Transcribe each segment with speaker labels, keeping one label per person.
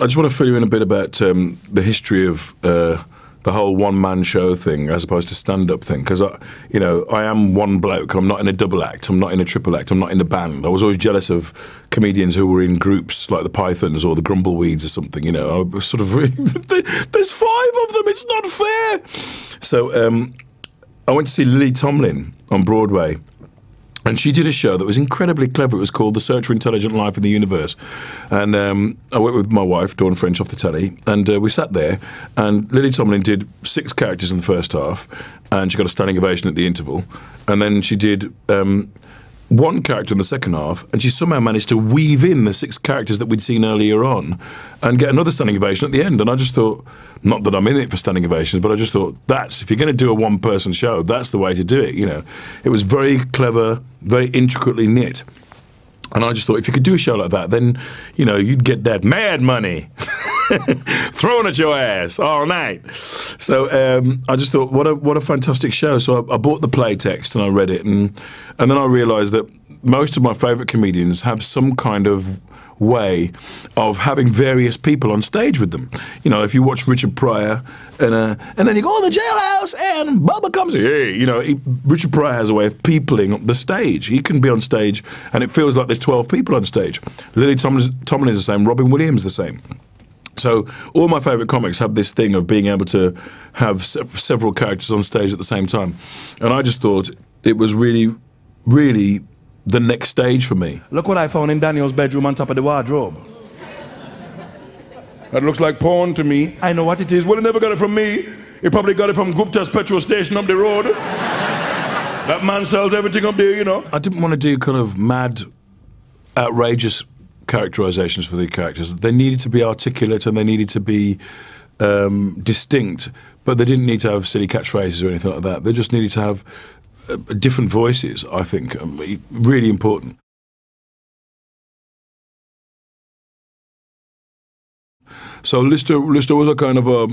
Speaker 1: I just want to fill you in a bit about the history of the whole one-man show thing as opposed to stand-up thing, because I am one bloke. I'm not in a double act. I'm not in a triple act. I'm not in a band. I was always jealous of comedians who were in groups like the Pythons or the Grumbleweeds or something. You know, I was sort of there's 5 of them. It's not fair. So I went to see Lily Tomlin on Broadway. And she did a show that was incredibly clever. It was called The Search for Intelligent Life in the Universe. And I went with my wife, Dawn French, off the telly, and we sat there, and Lily Tomlin did 6 characters in the first half, and she got a standing ovation at the interval. And then she did 1 character in the second half, and she somehow managed to weave in the 6 characters that we'd seen earlier on and get another standing ovation at the end. And I just thought, not that I'm in it for standing ovations, but I just thought, if you're going to do a one-person show, that's the way to do it, you know. It was very clever, very intricately knit. And I just thought, if you could do a show like that, then, you know, you'd get that mad money thrown at your ass all night. So I just thought, what a fantastic show. So I bought the play text and I read it, and then I realised that most of my favourite comedians have some kind of way of having various people on stage with them. You know, if you watch Richard Pryor, and then you go in the jailhouse and Bubba comes in, hey, you know, Richard Pryor has a way of peopling the stage. He can be on stage and it feels like there's 12 people on stage. Lily Tomlin is the same, Robin Williams the same. So all my favourite comics have this thing of being able to have several characters on stage at the same time. And I just thought it was really, really the next stage for me.
Speaker 2: Look what I found in Daniel's bedroom on top of the wardrobe. That looks like porn to me. I know what it is. Well, he never got it from me. He probably got it from Gupta's petrol station up the road. That man sells everything up there, you know.
Speaker 1: I didn't want to do kind of mad, outrageous characterizations for the characters. They needed to be articulate and they needed to be distinct, but they didn't need to have silly catchphrases or anything like that. They just needed to have different voices, I think, really important. So Lister was a kind of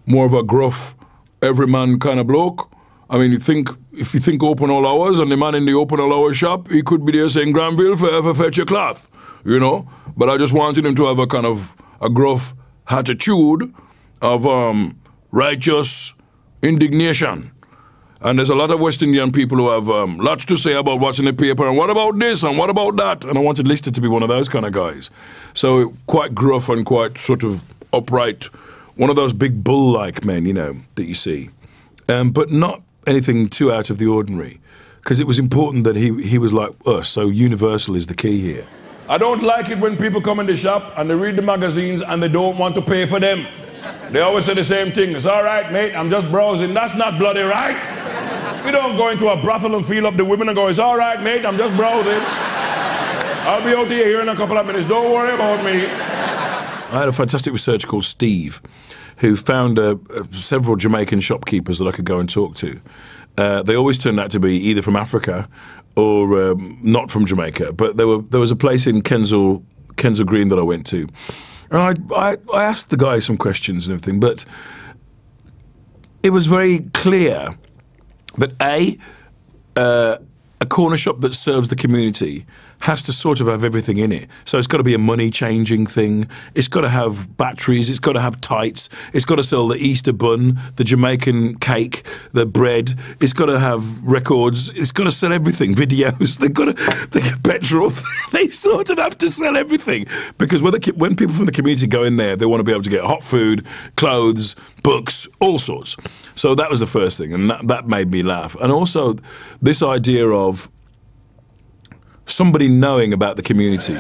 Speaker 1: more of a gruff, everyman kind of bloke. I mean, if you think open all hours and the man in the open all hours shop, he could be there saying, Granville, forever fetch your cloth, you know? But I just wanted him to have a kind of a gruff attitude of righteous indignation. And there's a lot of West Indian people who have lots to say about what's in the paper, and what about this, and what about that? And I wanted Lister to be one of those kind of guys. So quite gruff and quite sort of upright, one of those big bull-like men, you know, that you see. But not anything too out of the ordinary, because it was important that he was like us, so universal is the key here.
Speaker 2: I don't like it when people come in the shop and they read the magazines and they don't want to pay for them. They always say the same thing. It's all right, mate, I'm just browsing. That's not bloody right. We don't go into a brothel and feel up the women and go, it's all right, mate, I'm just browsing. I'll be out here in a couple of minutes. Don't worry about me.
Speaker 1: I had a fantastic researcher called Steve, who found several Jamaican shopkeepers that I could go and talk to. They always turned out to be either from Africa or not from Jamaica. But there was a place in Kensal Green that I went to. And I asked the guy some questions and everything, but it was very clear that a corner shop that serves the community has to sort of have everything in it. So it's got to be a money-changing thing. It's got to have batteries. It's got to have tights. It's got to sell the Easter bun, the Jamaican cake, the bread. It's got to have records. It's got to sell everything. Videos. They've got to petrol. They sort of have to sell everything, because when people from the community go in there, they want to be able to get hot food, clothes, books, all sorts. So that was the first thing, and that made me laugh. And also this idea of somebody knowing about the community.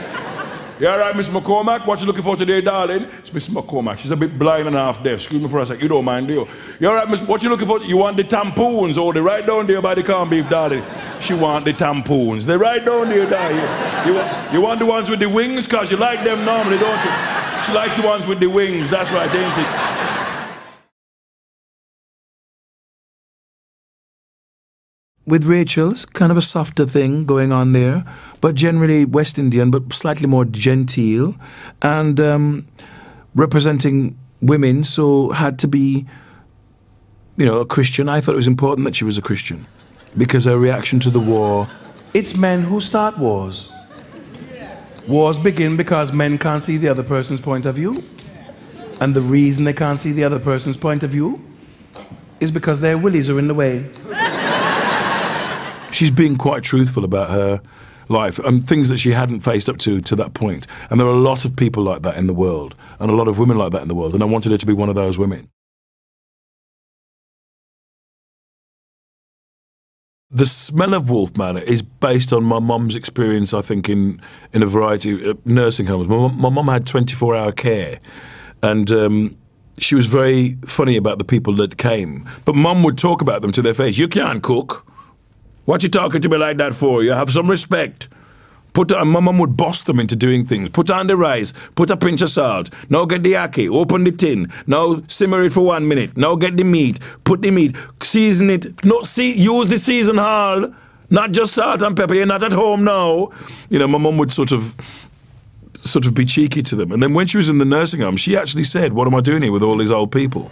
Speaker 2: You all right, Miss McCormack? What you looking for today, darling? It's Miss McCormack. She's a bit blind and half deaf. Excuse me for a sec. You don't mind, do you? You all right, Miss? What you looking for? You want the tampons? Oh, they're right down there by the corned beef, darling. She want the tampons. They're right down there, darling. You want the ones with the wings? Because you like them normally, don't you? She likes the ones with the wings. That's right, ain't it?
Speaker 1: With Rachel's kind of a softer thing going on there, but generally West Indian, but slightly more genteel, and representing women, so had to be, you know, a Christian. I thought it was important that she was a Christian, because her reaction to the war.
Speaker 2: It's men who start wars. Wars begin because men can't see the other person's point of view. And the reason they can't see the other person's point of view is because their willies are in the way.
Speaker 1: She's being quite truthful about her life and things that she hadn't faced up to that point. And there are a lot of people like that in the world, and a lot of women like that in the world, and I wanted her to be one of those women. The Smell of Wolfman is based on my mum's experience, I think, in a variety of nursing homes. My mum had 24-hour care, and she was very funny about the people that came. But mum would talk about them to their face. You can't cook. What you talking to me like that for? You have some respect. My mum would boss them into doing things. Put on the rice, put a pinch of salt. Now get the ackee, open the tin. Now simmer it for 1 minute. Now get the meat, put the meat, season it. No, use the season hall, not just salt and pepper. You're not at home now. You know, my mum would sort of be cheeky to them. And then when she was in the nursing home, she actually said, what am I doing here with all these old people?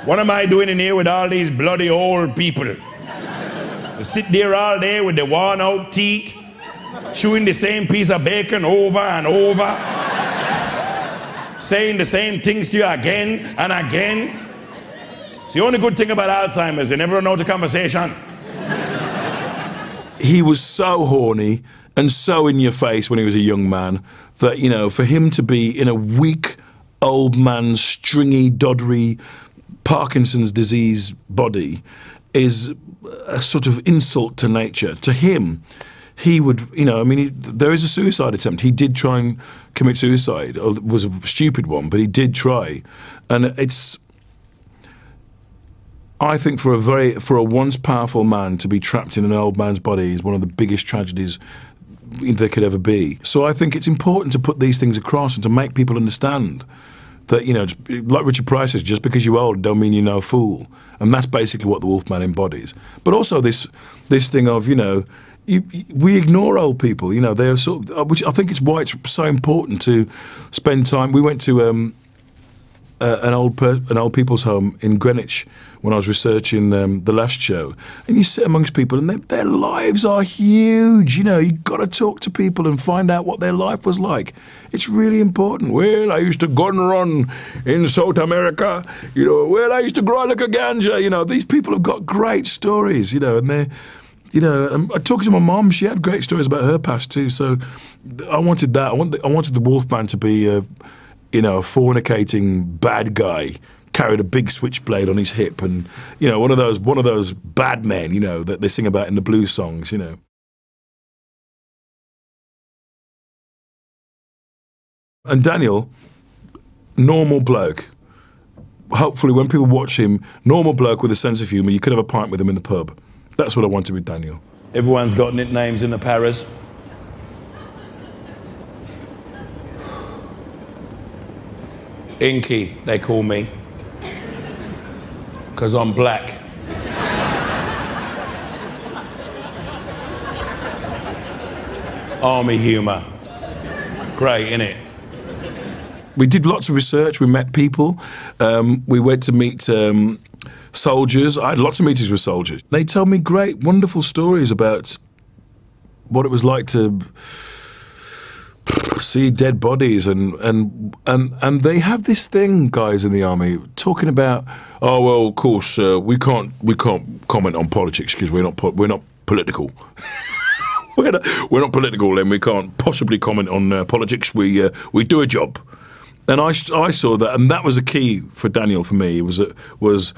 Speaker 2: What am I doing in here with all these bloody old people? They sit there all day with the worn out teeth, chewing the same piece of bacon over and over, saying the same things to you again and again. It's the only good thing about Alzheimer's, they never run out of conversation.
Speaker 1: He was so horny and so in your face when he was a young man that, you know, for him to be in a weak, old man, stringy, doddery, Parkinson's disease body is a sort of insult to nature. To him, he would, you know, I mean, there is a suicide attempt. He did try and commit suicide. It was a stupid one, but he did try. And it's, I think for a once powerful man to be trapped in an old man's body is one of the biggest tragedies there could ever be. So I think it's important to put these things across and to make people understand that, you know, like Richard Price says, just because you're old don't mean you're no fool. And that's basically what the Wolfman embodies. But also this thing of, you know, we ignore old people, you know, they're sort of, which I think is why it's so important to spend time. We went to an old people's home in Greenwich when I was researching the last show, and you sit amongst people and their lives are huge. You know, you've got to talk to people and find out what their life was like. It's really important. Well, I used to gun run in South America, you know, well, I used to grow like a ganja, you know. These people have got great stories, you know, and they're, you know, I talked to my mum, she had great stories about her past too, so I wanted that. I wanted the Wolfman to be you know, a fornicating bad guy, carried a big switchblade on his hip, and, you know, one of those bad men, you know, that they sing about in the blues songs, you know. And Daniel, normal bloke. Hopefully when people watch him, normal bloke with a sense of humour, you could have a pint with him in the pub. That's what I wanted with Daniel.
Speaker 2: Everyone's got nicknames in the paras. Inky, they call me, because I'm black. Army humour. Great, innit?
Speaker 1: We did lots of research, we met people, we went to meet soldiers. I had lots of meetings with soldiers. They told me great, wonderful stories about what it was like to see dead bodies, and they have this thing, guys in the army, talking about, oh well, of course we can't comment on politics because we're not political. we're not political, and we can't possibly comment on politics. We do a job, and I saw that, and that was a key for Daniel for me. It was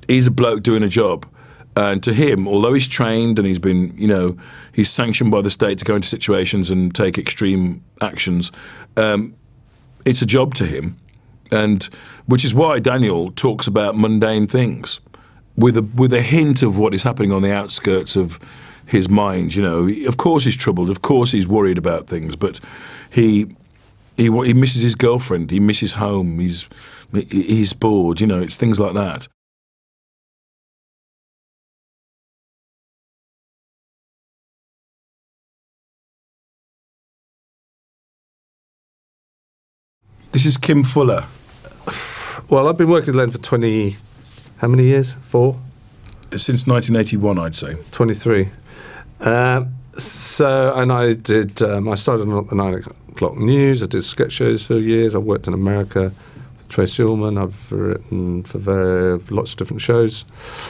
Speaker 1: he's a bloke doing a job. And to him, although he's trained and he's been, you know, he's sanctioned by the state to go into situations and take extreme actions, it's a job to him. And which is why Daniel talks about mundane things with a hint of what is happening on the outskirts of his mind. You know, of course he's troubled, of course he's worried about things, but he misses his girlfriend, he misses home, he's bored, you know, it's things like that. This is Kim Fuller.
Speaker 3: Well, I've been working with Len for 20, how many years? 4?
Speaker 1: Since 1981, I'd say.
Speaker 3: 23. And I did, I started on the 9 o'clock news, I did sketch shows for years, I worked in America Tracy Ullman. I've written for lots of different shows,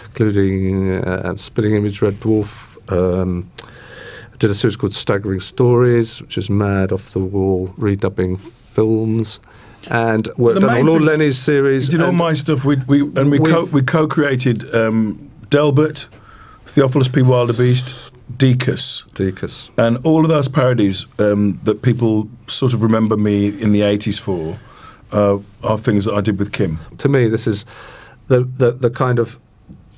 Speaker 3: including Spinning Image, Red Dwarf. I did a series called Staggering Stories, which is mad, off-the-wall, redubbing films. And worked on all Lenny's series.
Speaker 1: Did all my stuff. We co-created Delbert, Theophilus P. Wildebeest, Deacus. And all of those parodies that people sort of remember me in the 80s for are things that I did with Kim.
Speaker 3: To me, this is the kind of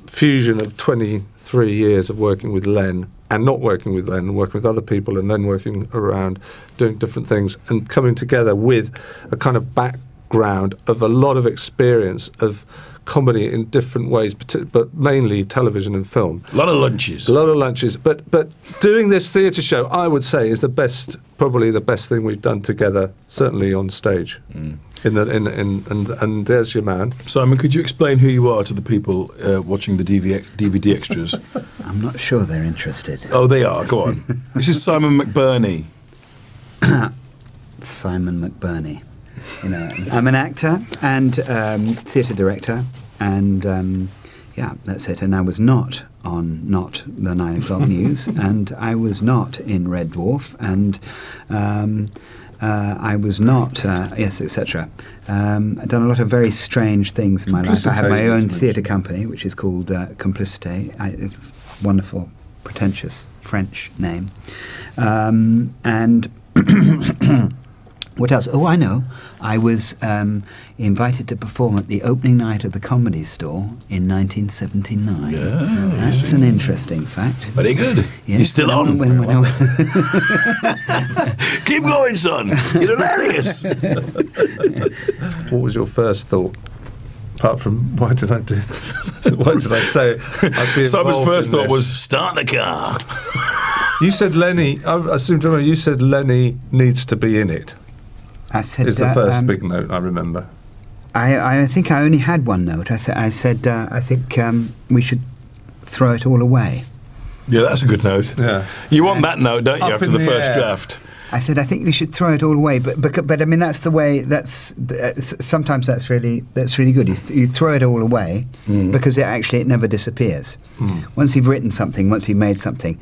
Speaker 3: fusion of 23 years of working with Len and not working with Len, working with other people and then working around doing different things and coming together with a kind of background of a lot of experience of comedy in different ways, but mainly television and film.
Speaker 1: A lot of lunches. But
Speaker 3: doing this theatre show, I would say, is probably the best thing we've done together, certainly on stage. And there's your man.
Speaker 1: Simon, could you explain who you are to the people watching the DVD extras?
Speaker 4: I'm not sure they're interested.
Speaker 1: Oh, they are. Go on. This is Simon McBurney.
Speaker 4: Simon McBurney. You know, I'm an actor and theatre director, and yeah, that's it. And I was not on Not the 9 o'clock news, and I was not in Red Dwarf, and I was not, yes, etc. I've done a lot of very strange things in my life. I have my own theatre company, which is called Complicité, wonderful, pretentious French name. And what else? Oh, I know. I was invited to perform at the opening night of the Comedy Store in 1979.
Speaker 1: Yeah,
Speaker 4: that's an interesting fact.
Speaker 1: Very good.
Speaker 4: Yeah.
Speaker 1: You're still on.
Speaker 4: When
Speaker 1: Keep going, son. You're hilarious.
Speaker 3: What was your first thought? Apart from, why did I do this? Why did I say I'd be
Speaker 1: Simon's first thought
Speaker 3: this?
Speaker 1: was, start the car.
Speaker 3: You said Lenny, I seem to remember, you said Lenny needs to be in it.
Speaker 4: I said
Speaker 3: is the first big note I remember.
Speaker 4: I think I only had one note. I said I think we should throw it all away.
Speaker 1: Yeah, that's a good note.
Speaker 3: Yeah.
Speaker 1: You want that note, don't you, after the first draft?
Speaker 4: I said I think we should throw it all away, but I mean that's the way. Sometimes that's really good. You throw it all away because it never disappears. Once you've written something, once you've made something,